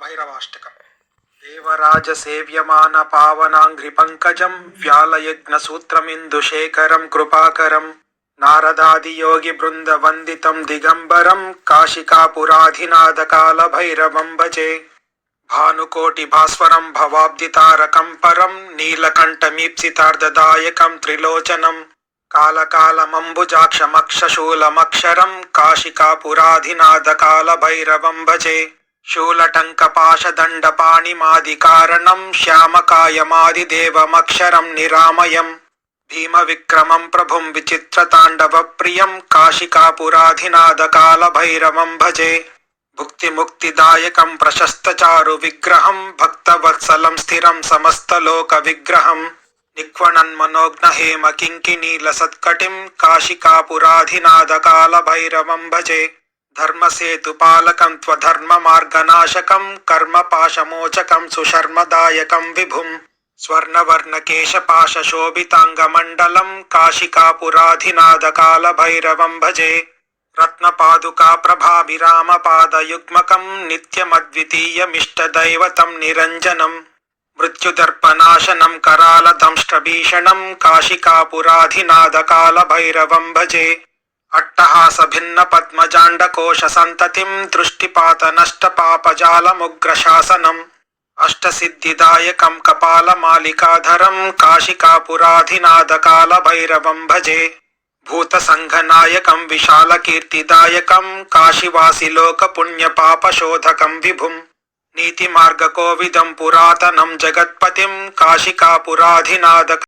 కాలభైరవాష్టకం. దేవరాజ సేవ్యమాన పావనాంఘ్రి పంకజం వ్యాలయజ్ఞ సూత్రమిందుశేఖరం కృపాకరం నారదాది యోగి బృంద వందితం దిగంబరం కాశికాపురాధినాథ కాలభైరవం భజే. భానుకోటి భాస్వరం భవాబ్దితారకం పరం నీలకంఠమీప్సితార్ధదాయకం త్రిలోచనం కాలకాలమంబుజాక్షమక్షశూలమక్షరం కాశికాపురాధినాథ కాలభైరవం భజే. శూలటంకపాశదండపాణిమాదికారణం శ్యామకాయమాదిదేవమక్షరం నిరామయం భీమవిక్రమం ప్రభుం విచిత్రతాండవప్రియం కాశికాపురాధినాథ కాలభైరవం భజే. భుక్తిముక్తిదాయకం ప్రశస్తచారు విగ్రహం భక్తవత్సలం స్థిరం సమస్తలోక విగ్రహం నిక్వణన్మనోజ్ఞ హేమ కింకిణీలసత్కటిం కాశికాపురాధినాథ కాలభైరవం భజే. ధర్మసేతుపాలకం త్వధర్మమార్గనాశకం కర్మపాశమోచకం సుశర్మదాయకం విభుం స్వర్ణవర్ణకేశపాశోభితాంగమండలం కాశికాపురాధినాథ కాలభైరవం భజే. రత్నపాదుకా ప్రభాభిరామపాదయుగ్మకం నిత్యమద్వితీయమిష్టదైవతం నిరంజనం మృత్యుదర్పనాశనం కరాలదంష్ట్రభీషణం కాశికాపురాధినాథ కాలభైరవం భజే. అట్టహాస భిన్న పద్మజాండకోశ సంతతిం దృష్టిపాత నష్ట పాపజాలముగ్రశాసనం అష్టసిద్ధిదాయకం కపాలమాలికాధరం కాశికాపురాధినాథ కాలభైరవం భజే. భూతసంఘనాయకం విశాలకీర్తిదాయకం కాశీవాసిలోకపుణ్యపాపశోధకం విభుం నీతిమార్గకోవిదం పురాతనం జగత్పతిం కాశికాపురాధినాథ